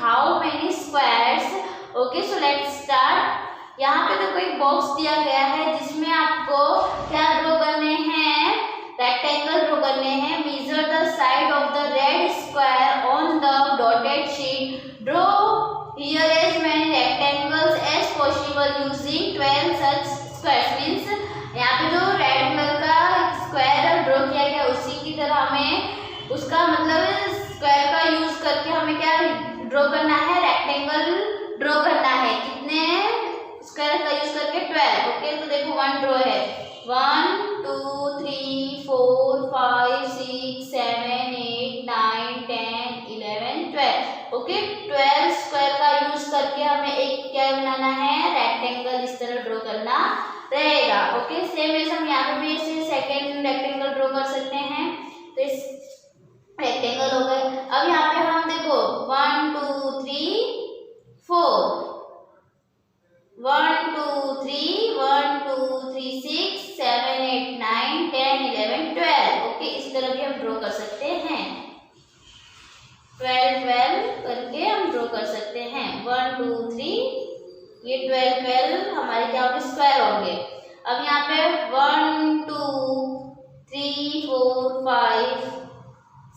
How many squares. Okay so let's start. यहाँ पे तो कोई बॉक्स दिया गया है जिसमें आपको क्या ड्रॉ करने हैं, रेक्टेंगल ड्रॉ करने हैं। Measure the side of the red square on the dotted sheet, draw here as many rectangles as possible using 12 such squares. Means यहाँ पे जो रेड कलर का स्क्वायर ड्रॉ किया गया उसी की तरह हमें उसका मतलब स्क्वायर का यूज करके हमें क्या ड्रॉ करना है, रेक्टेंगल ड्रॉ करना है। कितने स्क्वायर का यूज करके 12। ओके तो देखो 1 ड्रॉ है, 1 2 3 4 5 6 7 8 9 10 11 12। ओके 12 स्क्वायर का यूज करके हमें एक क्या बनाना है, रेक्टेंगल इस तरह ड्रॉ करना रहेगा। ओके सेम वैसे हम यहाँ पे भी इसे सेकेंड रेक्टेंगल ड्रॉ कर सकते हैं। तो इस रेक्टेंगल हो गए। अब यहाँ पे हम देखो 1 2 3 4, 1 2 3 1 2 3 6 7 8 9 10 11 12। ओके इस तरह भी हम ड्रॉ कर सकते हैं, 12 12 करके हम ड्रॉ कर सकते हैं। 1 2 3 ये 12 12 हमारे क्या होंगे, स्क्वायर होंगे। अब यहाँ पे 1 2 3 4 5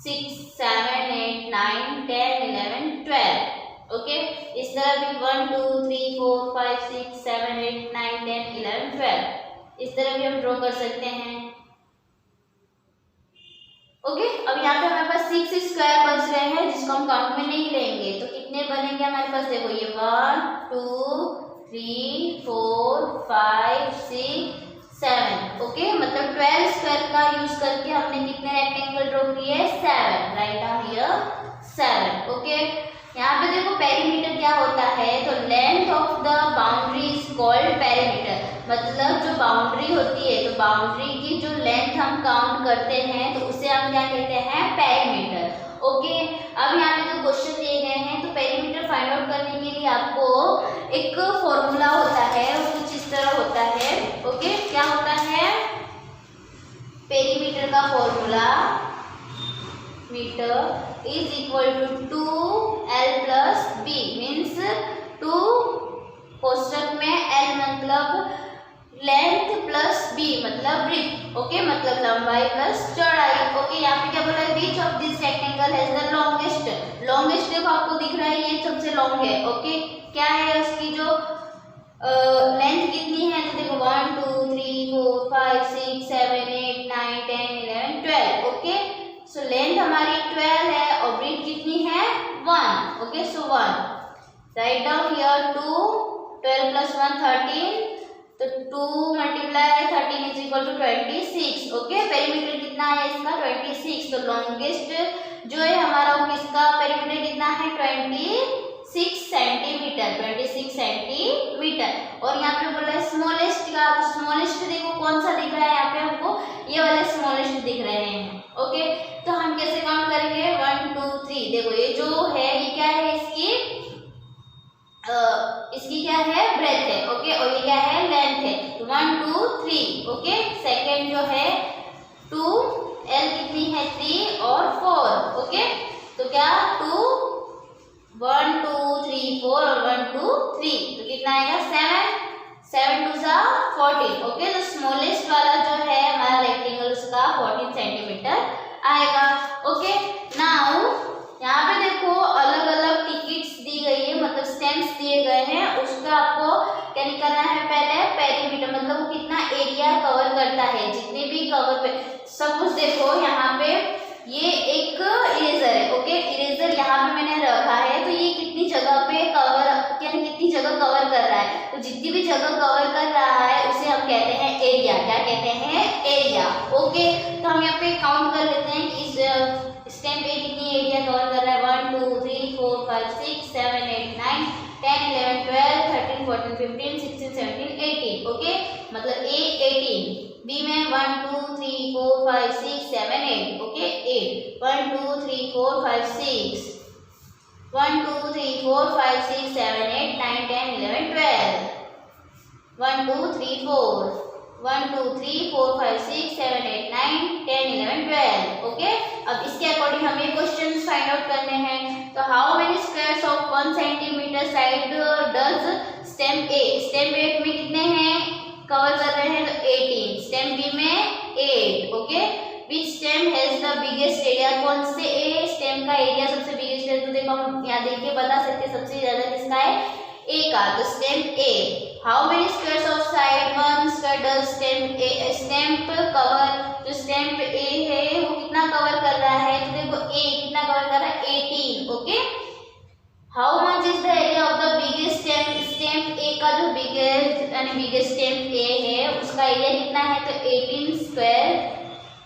6 7 8 9 10 11 12। ओके इस तरह भी 1 2 3 4 5 6 7 8 9 10 11 12 इस तरह भी हम ड्रॉ कर सकते हैं। ओके अब यहाँ पे हमारे पास 6 स्क्वायर बच रहे हैं जिसको हम काउंट में नहीं लेंगे। तो कितने बनेंगे हमारे पास, देखो ये 1 2 3 4 5 6 7। ओके मतलब 12 स्क्वायर का यूज करके हमने कितने रेक्टेंगल ड्रॉ किए, 7। Right down here 7। ओके यहाँ पे देखो पेरीमीटर क्या होता है, तो length of the boundary is called perimeter. मतलब जो बाउंड्री होती है तो बाउंड्री की जो लेंथ हम काउंट करते हैं तो उसे हम क्या कहते हैं, पेरीमीटर। ओके अब यहाँ पे जो क्वेश्चन दिए गए हैं तो पेरीमीटर फाइंड आउट करने के लिए आपको एक फॉर्मूला होता है, कुछ इस तरह होता है। ओके क्या होता है, पेरीमीटर का formula meter is equal to 2l plus b। Means 2 कोष्टक में l मतलब लेंथ प्लस b मतलब ब्रेथ। ओके मतलब लंबाई प्लस चौड़ाई। ओके यहाँ पे क्या बोला है, which of this rectangle has the longest. Longest देखो आपको दिख रहा है ये सबसे लॉन्ग है। ओके क्या है उसकी जो लेंथ कितनी है, तो देखो 1 2 3 4 5 6 7 8 9 10 11 12। ओके सो लेंथ हमारी 12 है और ब्रेथ कितनी है, 1। Okay so 1 write down here 2 12 plus 1 13। तो 2 multiply 13 is equal to 26। Okay perimeter कितना है इसका, 26। तो लॉन्गेस्ट जो है हमारा वो किसका पेरीमीटर कितना है, 26 सेंटीमीटर, 26 सेंटीमीटर। और यहाँ पे बोला है स्मॉलेस्ट का, तो स्मॉलेस्ट देखो कौन सा दिख रहा है यहाँ पे हमको, ये वाले स्मॉलेस्ट दिख रहे हैं। ओके तो हम कैसे काउंट करेंगे, 1 2 3। देखो ये जो है ये क्या है, इसकी क्या है, ब्रेथ है। ओके और ये क्या है, लेंथ है। तो 1 2 3। ओके सेकेंड जो है 2 l कितनी है, 3 और 4। ओके तो क्या 2 1 2 3 4 और 1 2 3 तो कितना आएगा, 7 7 2 सा 14। ओके तो स्मॉलेस्ट वाला जो है हमारा रेक्टेंगल उसका 14 सेंटीमीटर आएगा। ओके नाउ यहाँ पे देखो अलग अलग टिकट्स दी गई है, मतलब स्टेम्स दिए गए हैं। उसका आपको क्या निकालना है, पहले पेरीमीटर मतलब वो कितना एरिया कवर करता है, जितने भी कवर पे। सपोज देखो यहाँ पे ये एक इरेजर है। ओके इरेजर यहाँ पे मैंने रखा है तो ये कितनी जगह पे कवर, यानी कितनी जगह कवर कर रहा है, तो जितनी भी जगह कवर कर रहा है उसे हम कहते हैं एरिया। क्या कहते हैं, एरिया। ओके तो हम यहाँ पे काउंट कर लेते हैं कि इस स्टेम पे कितनी एरिया कवर कर रहा है, 1 2 3 4 5 6 7 8 9 10 11 12 13 14 15 16 17 18। ओके मतलब A 18, B में 1 2 3 4 5 6 7 8। ओके 8 1 2 3 4 5 6 1 2 3 4 5 6 7 8 9 10 11 12 1 2 3 4 1 2 3 4 5 6 7 8 9 10 11 12। ओके, अब इसके अकॉर्डिंग हमें क्वेश्चंस फाइंड आउट करने हैं। तो how many squares of 1 centimetre side does stem A, stem A में कितने हैं कवर कर रहे हैं, तो 18, स्टेम बी में 8। Okay, which stem has the biggest area, कौन से ए स्टेम का एरिया सबसे बिगेस्ट है, तो देखो हम यहाँ देख के बता सकते हैं सबसे ज्यादा किसका है, ए का, तो stem A. How many squares of side 1 square does stem A, stem cover, जो स्टेम ए है वो कितना कवर कर रहा है, तो देखो ए कितना कवर कर रहा है, 18। Okay, how much is the area of the biggest stem, stem A का जो बिगेस्ट यानी बिगेस्ट स्टेम ए है उसका एरिया कितना है, तो 18 स्क्वायर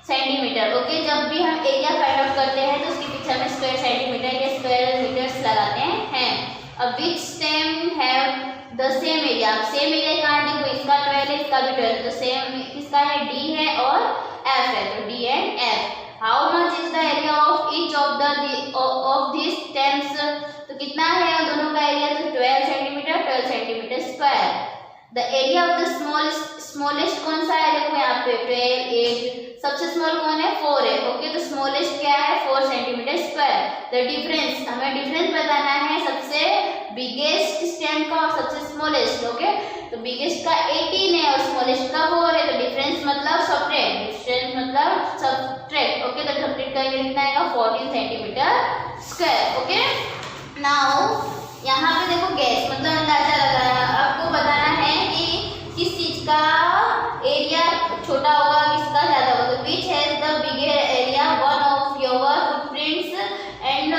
सेंटीमीटर। ओके, जब भी हम एरिया फाइंड आउट करते हैं तो उसके पीछे में स्क्वायर सेंटीमीटर या स्क्वायर मीटर्स लगाते हैं। अब which stem have the same area, same area कहाँ है, देखो इसका 12 है इसका भी 12, तो सेम किसका है, डी है और एफ है, तो D and F. How much is the area of each of this stems, तो कितना है दोनों का एरिया, तो 12 centimetre square. The area of the smallest कौन सा है, देखो यहाँ पे 12 8, सबसे स्मॉल कौन है, 4 है। ओके, तो स्मॉलेस्ट क्या है, 4 सेंटीमीटर स्क्वायर। द डिफरेंस, हमें डिफरेंस बताना है सबसे बिगेस्ट स्टेम का और सबसे स्मॉलेस्ट। ओके, तो बिगेस्ट का 18 है और स्मॉलेस्ट का 4 है, तो डिफरेंस मतलब सब्ट्रैक्ट, डिफरेंस मतलब सब्ट्रैक्ट। ओके, तो सब्ट्रैक्ट करेंगे कितना आएगा, 14 सेंटीमीटर स्क्वायर। ओके, नाउ यहाँ पे देखो गैस मतलब अंदाजा लगाना, आपको बताना है कि किस चीज का एरिया छोटा होगा किसका ज्यादा होगा, तो which has the bigger area, one of your footprints and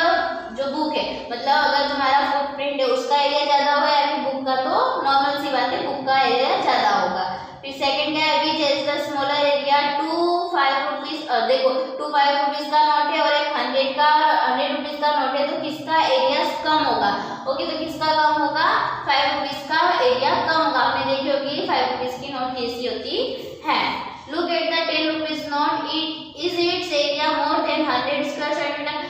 जो बुक है, मतलब अगर तुम्हारा फुटप्रिंट है उसका एरिया ज्यादा होगा या फिर बुक का, तो नॉर्मल सी बात है बुक का एरिया ज्यादा होगा। फिर सेकंड क्या है, which has the smaller area, 2 5 rupees, देखो 2 5 रुपीज का नोट है और एक 100 रुपीज का नोट है, तो किसका एरिया कम होगा। ओके, तो किसका कम होगा, 5 रुपीज का एरिया कम होगा। आपने देखी होगी 5 रुपीज की नोट कैसी होती है। Look at the 10 rupees note, is it's area more than 100 square centimetre.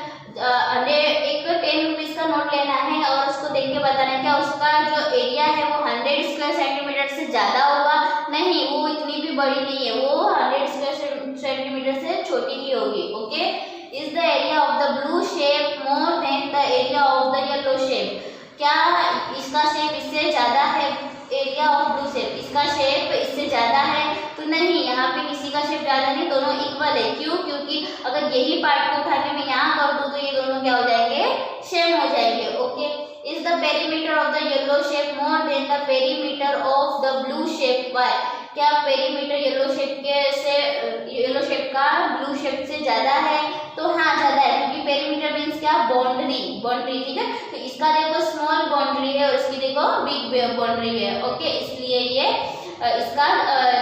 एक 10 रुपीज का नोट लेना है और उसको देख के बताना है क्या उसका जो एरिया है वो 100 स्क्वायर सेंटीमीटर से ज्यादा होगा, नहीं वो इतनी भी बड़ी नहीं है, वो 100 स्क्वायर सेंटीमीटर से छोटी ही होगी। Okay, is the area of the blue shape more than the area of the yellow shape, क्या इसका शेप इससे ज्यादा है, एरिया ऑफ ब्लू शेप, इसका शेप इससे ज्यादा है, तो नहीं यहाँ पे किसी का शेप ज्यादा नहीं, दोनों इक्वल है। क्यों, क्योंकि अगर यही पार्ट को उठा के मैं यहाँ कर दूँ तो ये दोनों क्या हो जाएंगे, सेम हो जाएंगे। Okay, is the perimeter of the yellow shape more than the perimeter of the blue shape, why, क्या पेरीमीटर येलो शेप के से येलो शेप का ब्लू शेप से ज्यादा है, तो हाँ ज्यादा है, क्योंकि पेरीमीटर मींस क्या, बाउंड्री, ठीक है, तो इसका देखो स्मॉल बाउंड्री है और इसकी देखो बिग बाउंड्री है। ओके, इसलिए ये इसका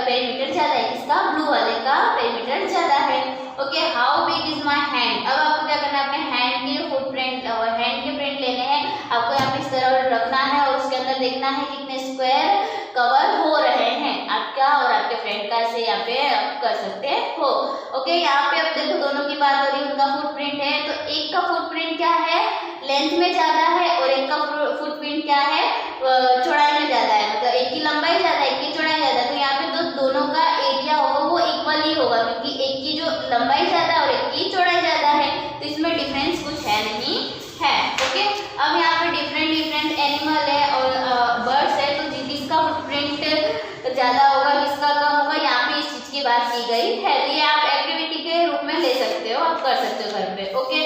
पेरीमीटर ज्यादा है, इसका ब्लू वाले का पेरीमीटर ज्यादा है। Okay, how big is my hand, अब आपको क्या करना है, अपने हैंड के फुटप्रिंट और हैंड के प्रिंट लेने हैं, आपको यहाँ पे इस तरह रखना है और उसके अंदर देखना है कितने स्क्वायर कवर हो रहे हैं आपका और आपके फ्रेंड का, से यहाँ पे आप कर सकते हो। ओके, यहाँ पे अब देखो दोनों की बात हो रही है, उनका फुटप्रिंट है, तो एक का फुटप्रिंट क्या है, लेंथ में ज्यादा है और एक का फुटप्रिंट क्या है, चौड़ाई में ज्यादा है, मतलब एक की लंबाई ज्यादा है एक की चौड़ाई ज्यादा है, तो यहाँ पे दोनों का एरिया होगा वो इक्वल ही होगा, क्योंकि एक की जो लंबाई ज्यादा और एक की चौड़ाई ज्यादा है, तो इसमें डिफरेंस कुछ है नहीं है। ओके, अब यहाँ पे डिफरेंट एनिमल है और बर्ड्स है, तो जिसका फुटप्रिंट ज्यादा होगा किसका कम होगा, यहाँ पे इस चीज की बात की गई है, तो ये आप एक्टिविटी के रूप में ले सकते हो, आप कर सकते हो घर पे। ओके,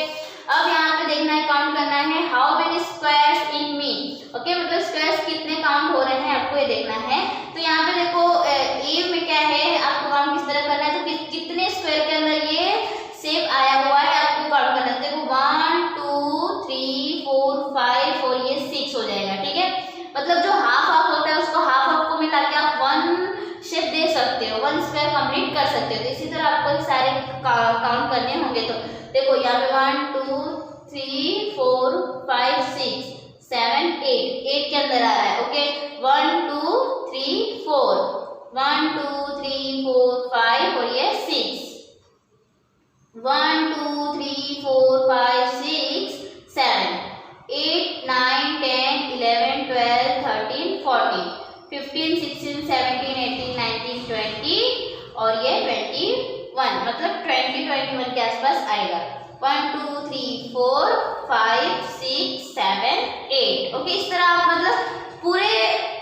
अब यहाँ पे देखना है, काउंट करना है, how many squares in me. Okay, मतलब स्क्वायर्स कितने काउंट हो रहे हैं आपको ये देखना है। तो यहाँ पे देखो ए में क्या है, आपको काउंट किस तरह करना है, तो कितने स्क्वायर के अंदर ये शेप आया हुआ है आपको काउंट करना है। देखो 1 2 3 4 5 और ये 6 हो जाएगा, ठीक है, मतलब जो हाफ होता है उसको हाफ को मिला के आप 1 शेप दे सकते हो, 1 स्क्वायर कंप्लीट कर सकते हो। तो इसी तरह आपको सारे काउंट करने होंगे, तो देखो यहाँ पे 1 2 3 4 5 6 7 8 के अंदर आ रहा है। ओके, 1 2 3 4 1 2 3 4 5 और ये 6, 1 2 3 4 5 6 7 8 9 10 11 12 13 14 15, 16, 17, 18, 19, 20 और ये 21, मतलब 20, 21 के आसपास आएगा। 1, 2, 3, 4, 5, 6, 7, 8। ओके, इस तरह आप मतलब पूरे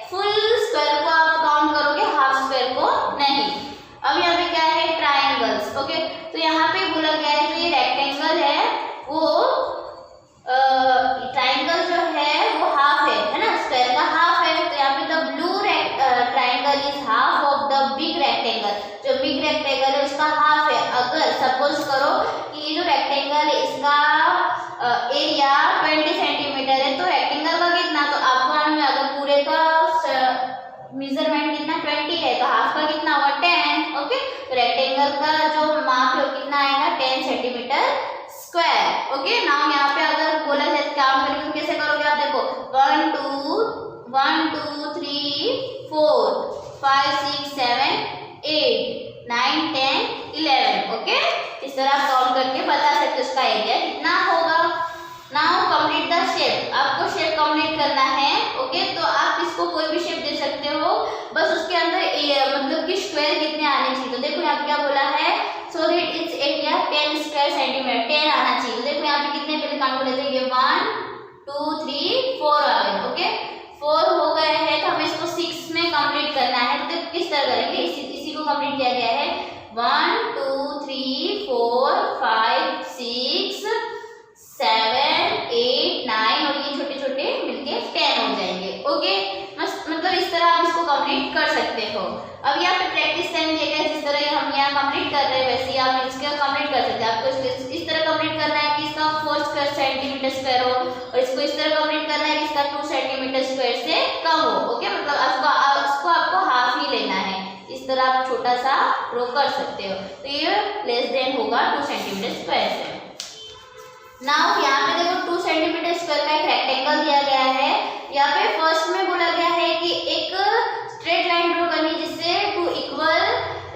फुल स्क्वायर को आप काउंट करोगे, हाफ स्क्वायर को नहीं। अब यहाँ पे क्या है, ट्राइंगल्स। ओके, तो यहाँ पे बोला गया है जो ये रेक्टेंगल है वो ट्राइंगल जो है वो हाफ है ना, स्क्वायर का हाफ है। तो यहाँ पे the blue triangle is half of the big rectangle, जो बिग रेक्टेंगल है उसका हाफ है। अगर सपोज करो कि ये जो रेक्टेंगल है इसका एरिया 20 सेंटीमीटर है, तो रेक्टेंगल का कितना, तो आपको मालूम है अगर पूरे का मेजरमेंट कितना 20 है तो हाफ का कितना होगा 10। ओके, तो रेक्टेंगल का जो माप है वो कितना आएगा 10 सेंटीमीटर स्क्वायर। ओके, नाउ यहाँ पे अगर बोला जाए काउंट करेंगे तो कैसे करोगे आप, देखो 1 2 3 4 5 6 7 8 9 10 11। ओके, इस तरह आप काउंट करके बता सकते हो उसका एरिया कितना होगा। नाउ कंप्लीट द शेप, आपको शेप कंप्लीट करना है। ओके, तो आप इसको कोई भी शेप दे सकते हो, बस उसके अंदर मतलब कि स्क्वायर कितने आने चाहिए। तो देखो यहाँ पे क्या बोला है, so that it's area 10 square centimetre, 10 आना चाहिए। तो देखो यहाँ पे कितने पहले काउंट कर लेते हैं, ये 1 2 3 4 आ गए। ओके, 4 हो गए हैं तो हमें इसको 6 में कंप्लीट करना है। तो देखो किस तरह करेंगे, इसी को कंप्लीट किया गया है। 1 2 3 4 5 6 7 8 9 और ये छोटे छोटे मिलके 10 हो जाएंगे। ओके, मतलब इस तरह आप इसको कंप्लीट कर सकते हो। अब यहाँ पे प्रैक्टिस टाइम दिया गया है, जिस तरह हम यहाँ कंप्लीट कर रहे हैं वैसे ही आप इसका कंप्लीट कर सकते हैं। आपको इस तरह कंप्लीट करना है कि इसका 4 सेंटीमीटर स्क्वायर हो, और इसको इस तरह कंप्लीट करना है कि इसका 2 सेंटीमीटर स्क्वायर से कम हो। ओके, मतलब इसको आपको हाफ ही लेना है। इस तरह आप छोटा सा ड्रॉ कर सकते हो। तो ये लेस देन होगा 2 सेंटीमीटर स्क्वायर से। नाउ यहाँ पे देखो 2 सेंटीमीटर स्क्वायर का एक रेक्टेंगल दिया गया है। यहाँ पे फर्स्ट में बोला गया है कि एक स्ट्रेट लाइन ड्रॉ करनी जिससे 2 इक्वल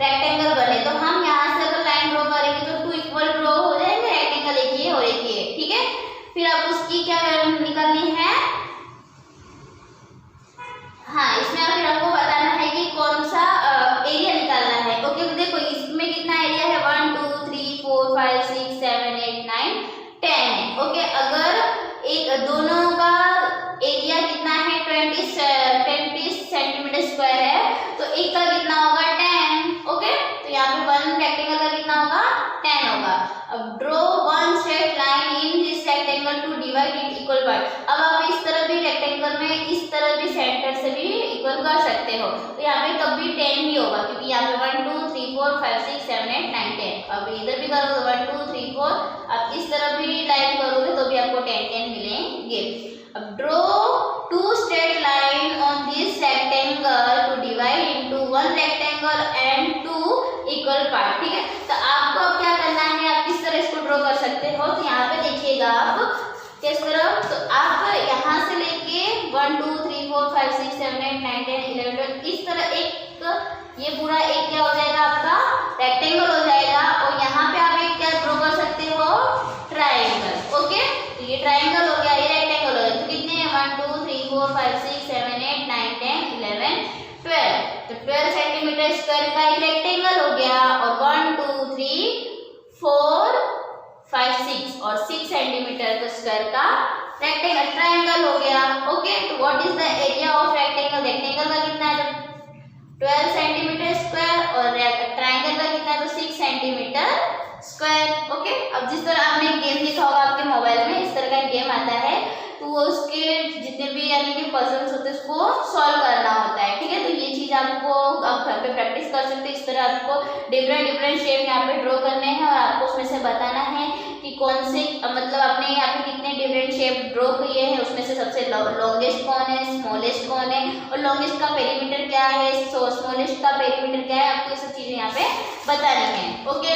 रेक्टेंगल बने। तो हम यहाँ से अगर लाइन ड्रॉ करेंगे तो 2 इक्वल ड्रॉ हो जाएंगे, रेक्टेंगल एक ये और एक ये। ठीक है, फिर अब उसकी क्या निकालनी है, हाँ इसमें फिर आपको बताना है कि कौन सा एरिया निकालना है। ओके, तो देखो इसमें कितना एरिया है, 1 2 3 4 5 6 7 8 9 10 है। ओके, अगर एक दोनों का एरिया कितना है 20 सेंटीमीटर स्क्वायर है, तो एक का कितना होगा 10। ओके, तो यहाँ पे 1 रेक्टेंगल का कितना होगा 10 होगा। अब draw 1 straight line in this rectangle to divide it equal part. अब आप इस तरह भी रेक्टेंगल में इस तरह भी सेंटर से भी इक्वल कर सकते हो। तो यहाँ पे तब भी 10 ही होगा, क्योंकि यहाँ पे 1 2 3 4 5 6 7 8 9 10। अब इधर भी करोगे तो 1 2 3 4, आप इस तरह भी लाइन करोगे तो भी आपको 10 10 मिलेंगे। अब draw 2 straight line on this rectangle to divide into 1 rectangle and 2 equal part. ठीक है, तो आपको अब क्या करना है, आप किस तरह इसको ड्रॉ कर सकते हो। तो यहाँ पे देखिएगा आप किस तरह, तो आप यहाँ से लेके 1 2 3 4 5 6 7 8 9 10 11 12 इस तरह एक ये पूरा एक क्या हो जाएगा आपका रेक्टेंगल हो जाएगा, और यहाँ पे आप एक क्या ड्रॉ कर सकते हो, ट्राइंगल। ओके, तो ये ट्राइंगल हो गया, ये रेक्टेंगल हो गया। तो कितने हैं 1 2 3 4 5 6 7 8 9 10 11 12। तो 12 सेंटीमीटर स्क्वायर का एक रेक्टेंगल हो गया, और 1 2 3 4 5 6 और 6 सेंटीमीटर स्क्वायर का रेक्टेंगल ट्राइंगल हो गया। ओके, तो what is the area of rectangle, rectangle का कितना है 12 सेंटीमीटर स्क्वायर, और ट्राइंगल का कितना है तो 6 सेंटीमीटर स्क्वायर। ओके, अब जिस तरह आपने गेम देखा होगा आपके मोबाइल में, इस तरह का गेम आता है, तो वो उसके जितने भी यानी कि पजल्स होते हैं उसको सॉल्व करना होता है। ठीक है, तो ये चीज आपको आप घर पे प्रैक्टिस कर सकते हैं। इस तरह आपको डिफरेंट शेप यहाँ पे ड्रॉ करने हैं, और आपको उसमें से बताना है कि कौन से मतलब आपने यहाँ पे कितने डिफरेंट शेप ड्रॉ किए हैं, उसमें से सबसे लॉन्गेस्ट कौन है, स्मॉलेस्ट कौन है, और लॉन्गेस्ट का पेरीमीटर क्या है, स्मॉलेस्ट का पेरीमीटर क्या है, आपको ये सब चीजें यहाँ पे बतानी है। ओके,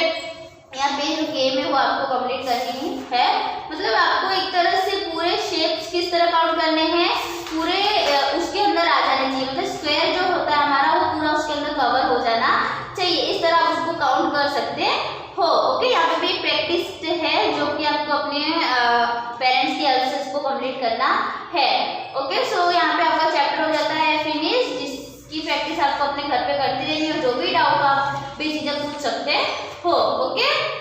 यहाँ पे जो गेम है वो आपको कंप्लीट करनी है। मतलब आपको एक तरह से पूरे शेप्स किस तरह काउंट करने हैं, पूरे उसके अंदर आ जाने चाहिए। मतलब स्क्वायर जो होता है हमारा वो पूरा उसके अंदर कवर हो जाना चाहिए। इस तरह आप उसको काउंट कर सकते हो। ओके, यहाँ पे भी प्रैक्टिस है जो कि आपको अपने पेरेंट्स की हेल्प से इसको कंप्लीट करना है। ओके, सो यहाँ पे आपका चैप्टर हो जाता है फिनिश। आपको अपने घर पे करती रहनी, और जो भी डाउट आप बेझिझक पूछ सकते हो। ओके।